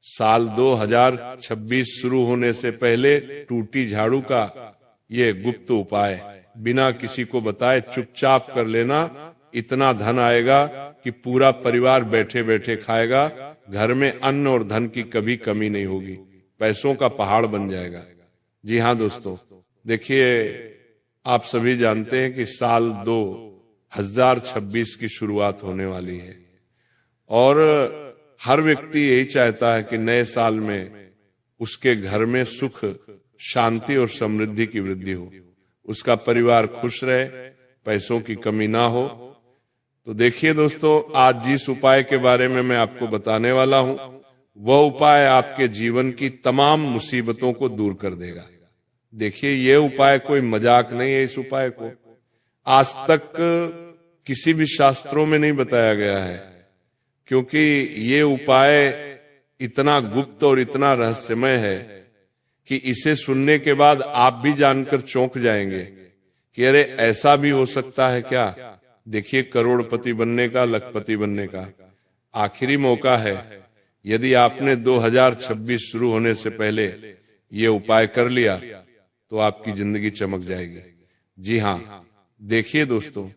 साल 2026 शुरू होने से पहले टूटी झाड़ू का ये गुप्त उपाय बिना किसी को बताए चुपचाप कर लेना। इतना धन आएगा कि पूरा परिवार बैठे बैठे खाएगा। घर में अन्न और धन की कभी कमी नहीं होगी, पैसों का पहाड़ बन जाएगा। जी हाँ दोस्तों, देखिए आप सभी जानते हैं कि साल 2026 की शुरुआत होने वाली है और हर व्यक्ति यही चाहता है कि नए साल में उसके घर में सुख, शांति और समृद्धि की वृद्धि हो, उसका परिवार खुश रहे, पैसों की कमी ना हो। तो देखिए दोस्तों, आज जिस उपाय के बारे में मैं आपको बताने वाला हूं, वह उपाय आपके जीवन की तमाम मुसीबतों को दूर कर देगा। देखिए, ये उपाय कोई मजाक नहीं है। इस उपाय को आज तक किसी भी शास्त्रों में नहीं बताया गया है, क्योंकि ये उपाय इतना गुप्त और इतना रहस्यमय है कि इसे सुनने के बाद आप भी जानकर चौंक जाएंगे कि अरे ऐसा भी हो सकता है क्या। देखिए, करोड़पति बनने का, लखपति बनने का आखिरी मौका है। यदि आपने 2026 शुरू होने से पहले ये उपाय कर लिया तो आपकी जिंदगी चमक जाएगी। जी हाँ, देखिए दोस्तों,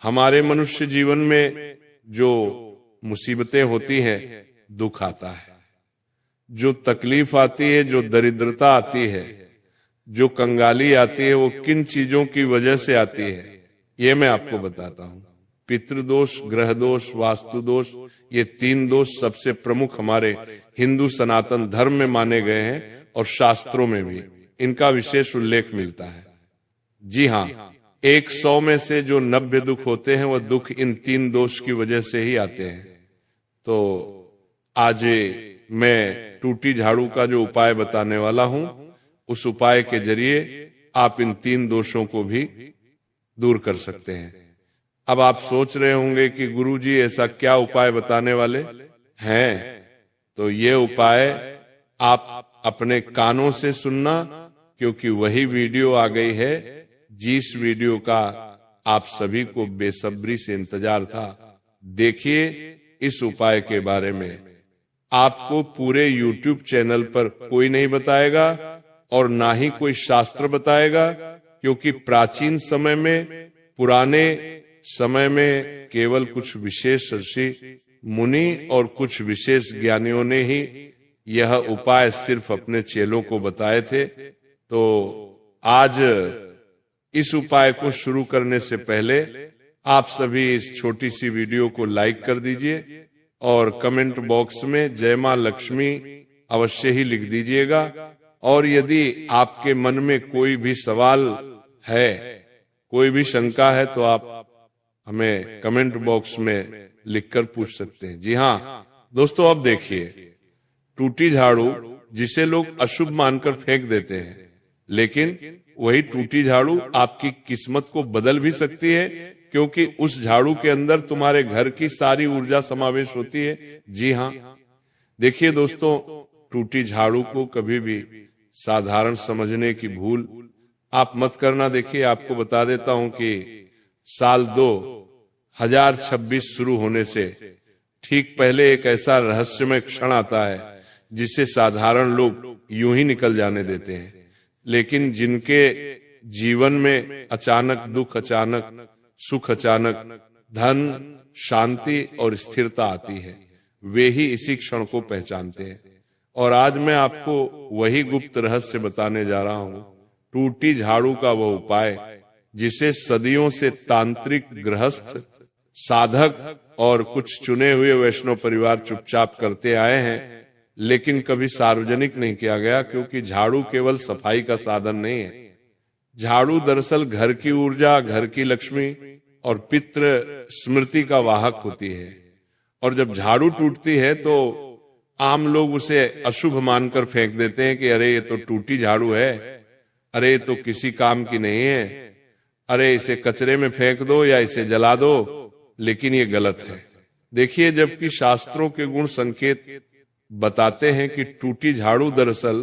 हमारे मनुष्य जीवन में जो मुसीबतें होती हैं, दुख आता है, जो तकलीफ आती है, जो दरिद्रता आती है, जो कंगाली आती है, वो किन चीजों की वजह से आती है ये मैं आपको बताता हूं। पितृदोष, ग्रह दोष, वास्तु दोष, ये 3 दोष सबसे प्रमुख हमारे हिंदू सनातन धर्म में माने गए हैं और शास्त्रों में भी इनका विशेष उल्लेख मिलता है। जी हाँ, 100 में से जो 90 दुख होते हैं वह दुख इन 3 दोष की वजह से ही आते हैं। तो आज मैं टूटी झाड़ू का जो उपाय बताने वाला हूं, उस उपाय के जरिए आप इन 3 दोषों को भी दूर कर सकते हैं। अब आप सोच रहे होंगे कि गुरुजी ऐसा क्या उपाय बताने वाले हैं, तो ये उपाय आप अपने कानों से सुनना, क्योंकि वही वीडियो आ गई है जिस वीडियो का आप सभी को बेसब्री से इंतजार था। देखिए, इस उपाय के बारे में आपको पूरे YouTube चैनल पर कोई नहीं बताएगा और ना ही कोई शास्त्र बताएगा, क्योंकि प्राचीन समय में, पुराने समय में केवल कुछ विशेष ऋषि मुनि और कुछ विशेष ज्ञानियों ने ही यह उपाय सिर्फ अपने चेलों को बताए थे। तो आज इस उपाय को शुरू करने से पहले आप सभी इस छोटी सी वीडियो को लाइक कर दीजिए और कमेंट बॉक्स में जय मां लक्ष्मी अवश्य ही लिख दीजिएगा। और यदि आपके मन में कोई भी सवाल है, कोई भी शंका है, तो आप हमें कमेंट बॉक्स में लिखकर पूछ सकते हैं। जी हाँ दोस्तों, अब देखिए, टूटी झाड़ू जिसे लोग अशुभ मानकर फेंक देते हैं, लेकिन वही टूटी झाड़ू आपकी किस्मत को बदल भी सकती है, क्योंकि उस झाड़ू के अंदर तुम्हारे घर की सारी ऊर्जा समावेश होती है। जी हाँ, देखिए दोस्तों, टूटी झाड़ू को कभी भी साधारण समझने की भूल आप मत करना। देखिए, आपको बता देता हूं कि साल 2026 शुरू होने से ठीक पहले एक ऐसा रहस्यमय क्षण आता है जिसे साधारण लोग यूं ही निकल जाने देते हैं, लेकिन जिनके जीवन में अचानक दुख, अचानक सुख, अचानक धन, शांति और स्थिरता आती है, वे ही इसी क्षण को पहचानते हैं। और आज मैं आपको वही गुप्त रहस्य बताने जा रहा हूं, टूटी झाड़ू का वो उपाय जिसे सदियों से तांत्रिक, गृहस्थ, साधक और कुछ चुने हुए वैष्णव परिवार चुपचाप करते आए हैं, लेकिन कभी सार्वजनिक नहीं किया गया, क्योंकि झाड़ू केवल सफाई का साधन नहीं है। झाड़ू दरअसल घर की ऊर्जा, घर की लक्ष्मी और पितृ स्मृति का वाहक होती है। और जब झाड़ू टूटती है तो आम लोग उसे अशुभ मानकर फेंक देते हैं कि अरे ये तो टूटी झाड़ू है, अरे ये तो किसी काम की नहीं है, अरे इसे कचरे में फेंक दो या इसे जला दो। लेकिन ये गलत है। देखिए, जबकि शास्त्रों के गुण संकेत बताते हैं कि टूटी झाड़ू दरअसल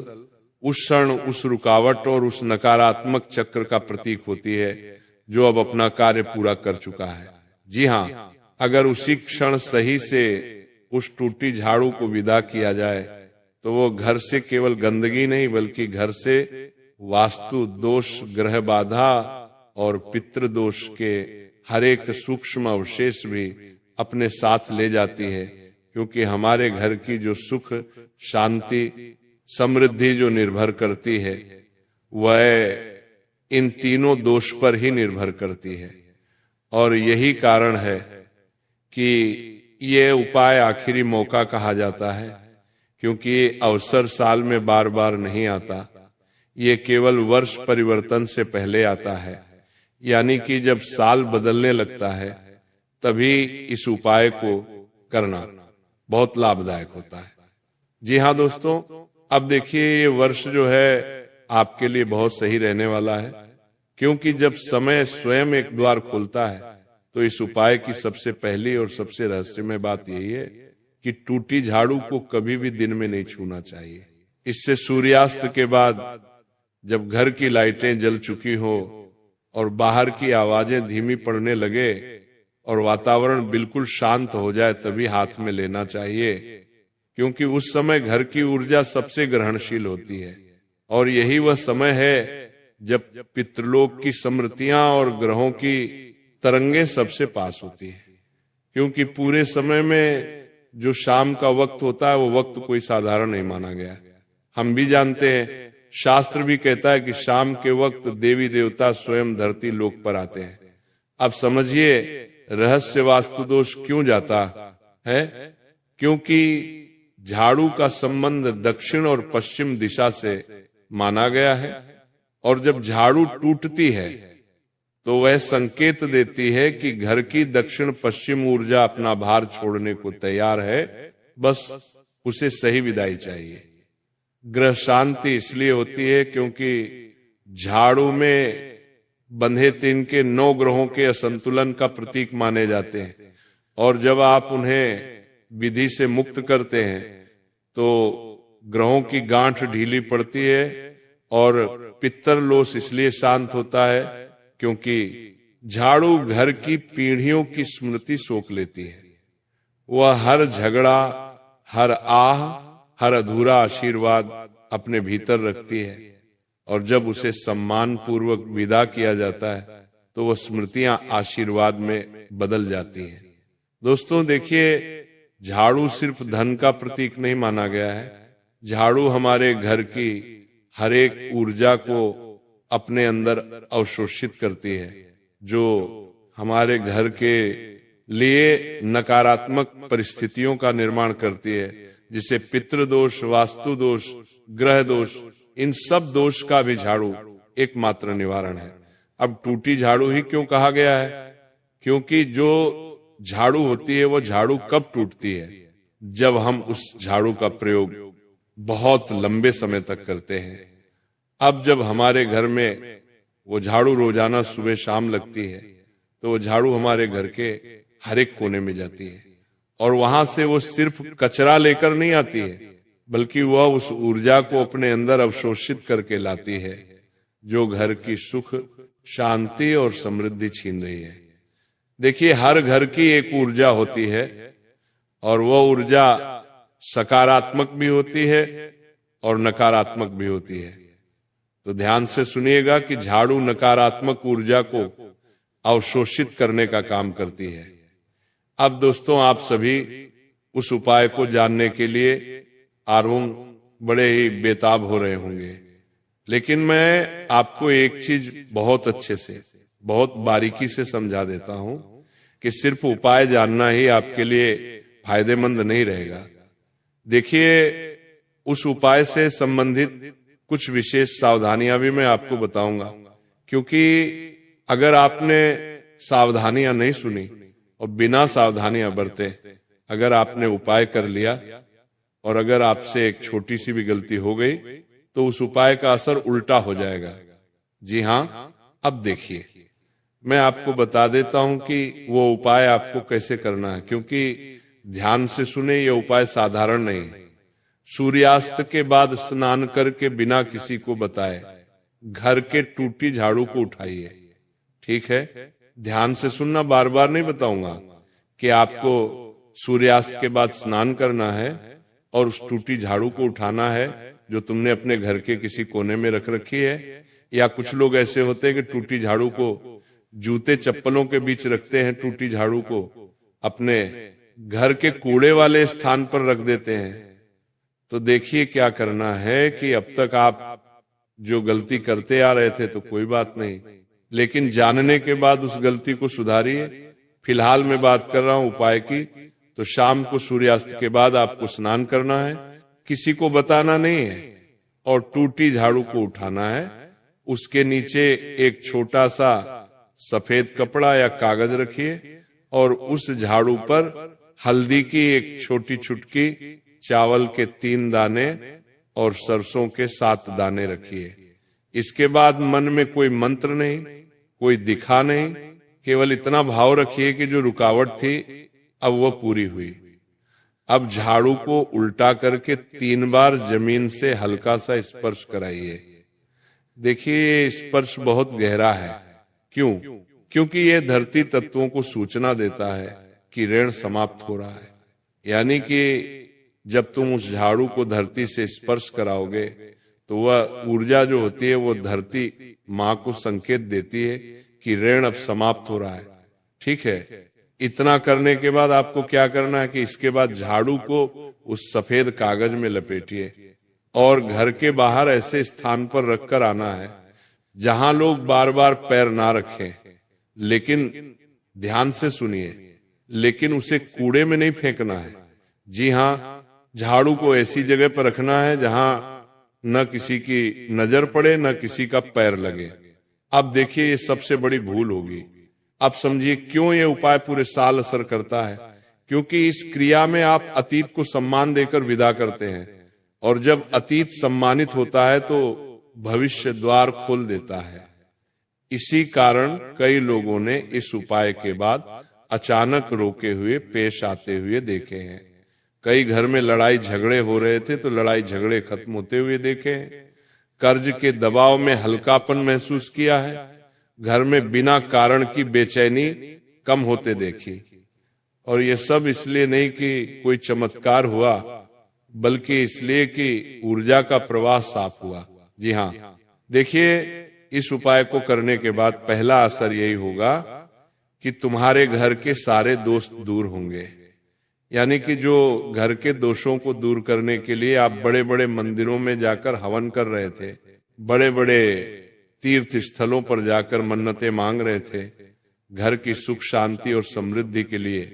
उस क्षण, उस रुकावट और उस नकारात्मक चक्र का प्रतीक होती है जो अब अपना कार्य पूरा कर चुका है। जी हाँ, अगर उसी क्षण सही से उस टूटी झाड़ू को विदा किया जाए तो वो घर से केवल गंदगी नहीं बल्कि घर से वास्तु दोष, ग्रह बाधा और पितृ दोष के हर एक सूक्ष्म अवशेष भी अपने साथ ले जाती है, क्योंकि हमारे घर की जो सुख, शांति, समृद्धि जो निर्भर करती है वह इन तीनों दोष पर ही निर्भर करती है। और यही कारण है कि ये उपाय आखिरी मौका कहा जाता है, क्योंकि ये अवसर साल में बार बार नहीं आता, ये केवल वर्ष परिवर्तन से पहले आता है। यानी कि जब साल बदलने लगता है तभी इस उपाय को करना बहुत लाभदायक होता है। जी हाँ दोस्तों, अब देखिए ये वर्ष जो है आपके लिए बहुत सही रहने वाला है, क्योंकि जब समय स्वयं एक द्वार खोलता है तो इस उपाय की सबसे पहली और सबसे रहस्यमय बात यही है कि टूटी झाड़ू को कभी भी दिन में नहीं छूना चाहिए। इससे सूर्यास्त के बाद जब घर की लाइटें जल चुकी हो और बाहर की आवाजें धीमी पड़ने लगे और वातावरण बिल्कुल शांत हो जाए तभी हाथ में लेना चाहिए, क्योंकि उस समय घर की ऊर्जा सबसे ग्रहणशील होती है और यही वह समय है जब पितृलोक की स्मृतियां और ग्रहों की तरंगे सबसे पास होती है। क्योंकि पूरे समय में जो शाम का वक्त होता है वो वक्त कोई साधारण नहीं माना गया। हम भी जानते हैं, शास्त्र भी कहता है कि शाम के वक्त देवी देवता स्वयं धरती लोक पर आते हैं। अब समझिए रहस्य वास्तु दोष क्यों जाता है, क्योंकि झाड़ू का संबंध दक्षिण और पश्चिम दिशा से माना गया है, और जब झाड़ू टूटती है तो वह संकेत देती है कि घर की दक्षिण पश्चिम ऊर्जा अपना भार छोड़ने को तैयार है, बस उसे सही विदाई चाहिए। ग्रह शांति इसलिए होती है क्योंकि झाड़ू में बंधे तीन के 9 ग्रहों के असंतुलन का प्रतीक माने जाते हैं, और जब आप उन्हें विधि से मुक्त करते हैं तो ग्रहों की गांठ ढीली पड़ती है और पितृलोक इसलिए शांत होता है क्योंकि झाड़ू घर की पीढ़ियों की स्मृति सोख लेती है। वह हर झगड़ा, हर आह, हर अधूरा आशीर्वाद अपने भीतर रखती है, और जब उसे सम्मान पूर्वक विदा किया जाता है तो वह स्मृतियां आशीर्वाद में बदल जाती हैं। दोस्तों देखिए, झाड़ू सिर्फ धन का प्रतीक नहीं माना गया है। झाड़ू हमारे घर की हर एक ऊर्जा को अपने अंदर अवशोषित करती है, जो हमारे घर के लिए नकारात्मक परिस्थितियों का निर्माण करती है, जिसे पितृदोष, वास्तु दोष, ग्रह दोष, इन सब दोष का भी झाड़ू एकमात्र निवारण है। अब टूटी झाड़ू ही क्यों कहा गया है, क्योंकि जो झाड़ू होती है वो झाड़ू कब टूटती है, जब हम उस झाड़ू का प्रयोग बहुत लंबे समय तक करते हैं। अब जब हमारे घर में वो झाड़ू रोजाना सुबह शाम लगती है तो वो झाड़ू हमारे घर के हर एक कोने में जाती है, और वहां से वो सिर्फ कचरा लेकर नहीं आती है, बल्कि वह उस ऊर्जा को अपने अंदर अवशोषित करके लाती है, जो घर की सुख, शांति और समृद्धि छीन रही है। देखिए, हर घर की एक ऊर्जा होती है, और वह ऊर्जा सकारात्मक भी होती है और नकारात्मक भी होती है। तो ध्यान से सुनिएगा कि झाड़ू नकारात्मक ऊर्जा को अवशोषित करने का काम करती है। अब दोस्तों, आप सभी उस उपाय को जानने के लिए आर्वों बड़े ही बेताब हो रहे होंगे, लेकिन मैं आपको एक चीज बहुत अच्छे से, बहुत बारीकी से समझा देता हूं कि सिर्फ उपाय जानना ही आपके लिए फायदेमंद नहीं रहेगा। देखिए, उस उपाय से संबंधित कुछ विशेष सावधानियां भी मैं आपको बताऊंगा, क्योंकि अगर आपने सावधानियां नहीं सुनी और बिना सावधानियां बरते अगर आपने उपाय कर लिया और अगर आपसे एक छोटी सी भी गलती हो गई तो उस उपाय का असर उल्टा हो जाएगा। जी हाँ, अब देखिए, मैं आपको बता देता हूं कि वो उपाय आपको कैसे करना है, क्योंकि ध्यान से सुने, ये उपाय साधारण नहीं। सूर्यास्त के बाद स्नान करके बिना किसी को बताए घर के टूटी झाड़ू को उठाइए। ठीक है, ध्यान से सुनना, बार बार नहीं बताऊंगा कि आपको सूर्यास्त के बाद स्नान करना है, और उस टूटी झाड़ू को उठाना है जो तुमने अपने घर के किसी कोने में रख रखी है। या कुछ लोग ऐसे होते हैं कि टूटी झाड़ू को जूते चप्पलों के बीच रखते हैं, टूटी झाड़ू को अपने घर के कूड़े वाले स्थान पर रख देते हैं। तो देखिए क्या करना है कि अब तक आप जो गलती करते आ रहे थे तो कोई बात नहीं, लेकिन जानने के बाद उस गलती को सुधारिए। फिलहाल मैं बात कर रहा हूं उपाय की। तो शाम को सूर्यास्त के बाद आपको स्नान करना है, किसी को बताना नहीं है, और टूटी झाड़ू को उठाना है। उसके नीचे एक छोटा सा सफेद कपड़ा या कागज रखिए और उस झाड़ू पर हल्दी की एक छोटी चुटकी, चावल के 3 दाने और सरसों के 7 दाने रखिए। इसके बाद मन में कोई मंत्र नहीं, कोई दिखा नहीं, केवल इतना भाव रखिए कि जो रुकावट थी अब वो पूरी हुई। अब झाड़ू को उल्टा करके 3 बार जमीन से हल्का सा स्पर्श कराइए। देखिए ये स्पर्श बहुत गहरा है। क्यों? क्योंकि ये धरती तत्वों को सूचना देता है कि ऋण समाप्त हो रहा है। यानी कि जब तुम उस झाड़ू को धरती से स्पर्श कराओगे तो वह ऊर्जा जो होती है वो धरती माँ को संकेत देती है कि ऋण अब समाप्त हो रहा है। ठीक है, इतना करने के बाद आपको क्या करना है कि इसके बाद झाड़ू को उस सफेद कागज में लपेटिए और घर के बाहर ऐसे स्थान पर रखकर आना है जहां लोग बार बार पैर ना रखें। लेकिन ध्यान से सुनिए, लेकिन उसे कूड़े में नहीं फेंकना है। जी हाँ, झाड़ू को ऐसी जगह पर रखना है जहां न किसी की नजर पड़े न किसी का पैर लगे। अब देखिए ये सबसे बड़ी भूल होगी। अब समझिए क्यों ये उपाय पूरे साल असर करता है। क्योंकि इस क्रिया में आप अतीत को सम्मान देकर विदा करते हैं, और जब अतीत सम्मानित होता है तो भविष्य द्वार खोल देता है। इसी कारण कई लोगों ने इस उपाय के बाद अचानक रोके हुए पेश आते हुए देखे हैं। कई घर में लड़ाई झगड़े हो रहे थे तो लड़ाई झगड़े खत्म होते हुए देखे हैं। कर्ज के दबाव में हल्कापन महसूस किया है। घर में बिना कारण की बेचैनी कम होते देखी। और ये सब इसलिए नहीं कि कोई चमत्कार हुआ, बल्कि इसलिए कि ऊर्जा का प्रवाह साफ हुआ। जी हाँ, देखिए इस उपाय को करने के बाद पहला असर यही होगा कि तुम्हारे घर के सारे दोष दूर होंगे। यानी कि जो घर के दोषों को दूर करने के लिए आप बड़े बड़े मंदिरों में जाकर हवन कर रहे थे, बड़े बड़े तीर्थ स्थलों पर जाकर मन्नतें मांग रहे थे घर की सुख शांति और समृद्धि के लिए,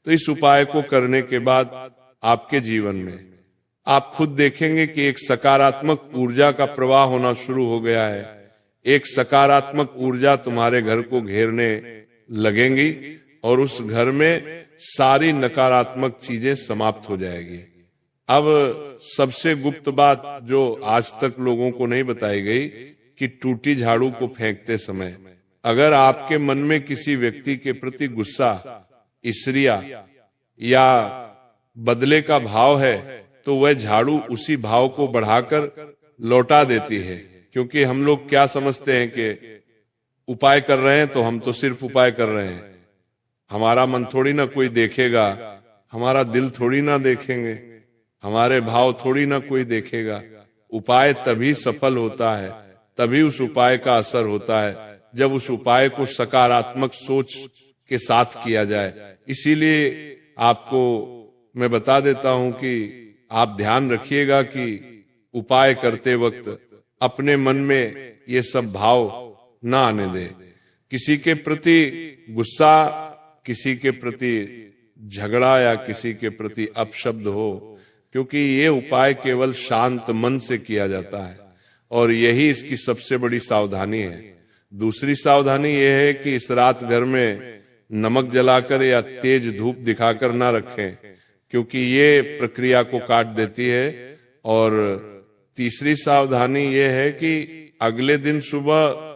तो इस उपाय को करने के बाद आपके जीवन में आप खुद देखेंगे कि एक सकारात्मक ऊर्जा का प्रवाह होना शुरू हो गया है। एक सकारात्मक ऊर्जा तुम्हारे घर को घेरने लगेंगी और उस घर में सारी नकारात्मक चीजें समाप्त हो जाएगी। अब सबसे गुप्त बात जो आज तक लोगों को नहीं बताई गई कि टूटी झाड़ू को फेंकते समय अगर आपके मन में किसी व्यक्ति के प्रति गुस्सा, ईर्ष्या या बदले का भाव है तो वह झाड़ू उसी भाव को बढ़ाकर लौटा देती है। क्योंकि हम लोग क्या समझते हैं कि उपाय कर रहे हैं तो हम तो सिर्फ उपाय कर रहे हैं, हमारा मन थोड़ी ना कोई देखेगा, हमारा दिल थोड़ी ना देखेंगे, हमारे भाव थोड़ी ना कोई देखेगा। उपाय तभी सफल होता है, तभी उस उपाय का असर होता है जब उस उपाय को सकारात्मक सोच के साथ किया जाए। इसीलिए आपको मैं बता देता हूं कि आप ध्यान रखिएगा कि उपाय करते वक्त अपने मन में ये सब भाव ना आने दे। किसी के प्रति गुस्सा, किसी के प्रति झगड़ा या किसी के प्रति अपशब्द हो, क्योंकि ये उपाय केवल शांत मन से किया जाता है और यही इसकी सबसे बड़ी सावधानी है। दूसरी सावधानी यह है कि इस रात घर में नमक जलाकर या तेज धूप दिखाकर ना रखें, क्योंकि ये प्रक्रिया को काट देती है। और तीसरी सावधानी यह है कि अगले दिन सुबह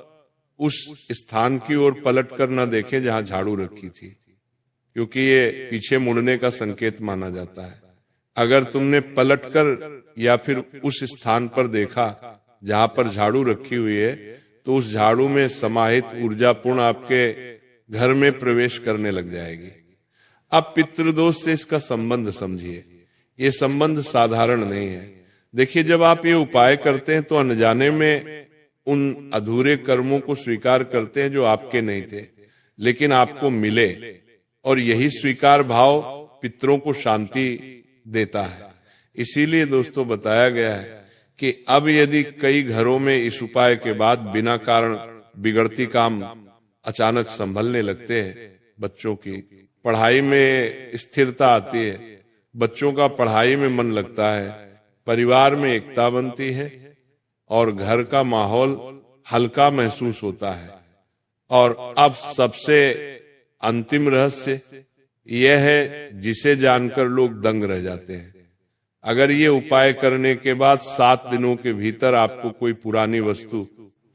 उस स्थान की ओर पलट कर न देखें जहां झाड़ू रखी थी, क्योंकि ये पीछे मुड़ने का संकेत माना जाता है। अगर तुमने पलटकर या फिर उस स्थान पर देखा जहां पर झाड़ू रखी हुई है तो उस झाड़ू में समाहित ऊर्जापूर्ण आपके घर में प्रवेश करने लग जाएगी। अब पितृदोष से इसका संबंध समझिए ये संबंध साधारण नहीं है। देखिए, जब आप ये उपाय करते हैं तो अनजाने में उन अधूरे कर्मों को स्वीकार करते हैं जो आपके नहीं थे, लेकिन आपको मिले, और यही स्वीकार भाव पितरों को शांति देता है। इसीलिए दोस्तों बताया गया है कि अब यदि कई घरों में इस उपाय के बाद बिना कारण बिगड़ती काम अचानक संभलने लगते हैं, बच्चों की पढ़ाई में स्थिरता आती है, बच्चों का पढ़ाई में मन लगता है, परिवार में एकता बनती है और घर का माहौल हल्का महसूस होता है। और अब सबसे अंतिम रहस्य यह है जिसे जानकर लोग दंग रह जाते हैं। अगर ये उपाय करने के बाद 7 दिनों के भीतर आपको कोई पुरानी वस्तु,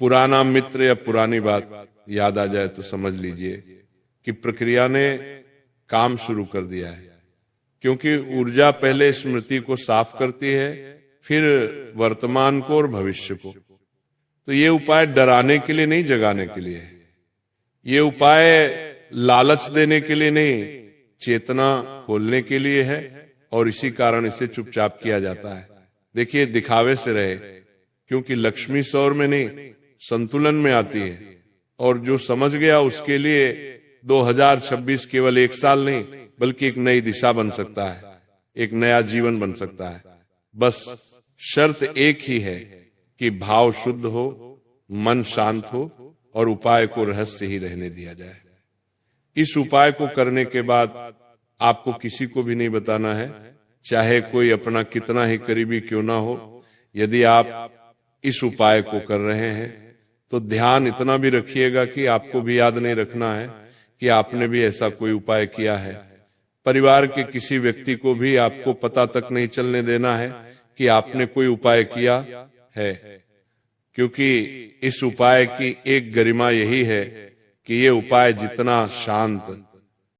पुराना मित्र या पुरानी बात याद आ जाए तो समझ लीजिए कि प्रक्रिया ने काम शुरू कर दिया है। क्योंकि ऊर्जा पहले स्मृति को साफ करती है, फिर वर्तमान को और भविष्य को। तो ये उपाय डराने के लिए नहीं, जगाने के लिए है। ये उपाय लालच देने के लिए नहीं, चेतना खोलने के लिए है, और इसी कारण इसे चुपचाप किया जाता है। देखिए, दिखावे से रहे, क्योंकि लक्ष्मी सौर में नहीं, संतुलन में आती है। और जो समझ गया उसके लिए 2026 केवल 1 साल नहीं, बल्कि एक नई दिशा बन सकता है, एक नया जीवन बन सकता है। बस शर्त एक ही है कि भाव शुद्ध हो, मन शांत हो और उपाय को रहस्य ही रहने दिया जाए। इस उपाय को करने के बाद आपको किसी को भी नहीं बताना है, चाहे कोई अपना कितना ही करीबी क्यों ना हो। यदि आप इस उपाय को कर रहे हैं तो ध्यान इतना भी रखिएगा कि आपको भी याद नहीं रखना है कि आपने भी ऐसा कोई उपाय किया है। परिवार के किसी व्यक्ति को भी आपको पता तक नहीं चलने देना है कि आपने कोई उपाय किया है, क्योंकि इस उपाय की एक गरिमा यही है कि ये उपाय जितना शांत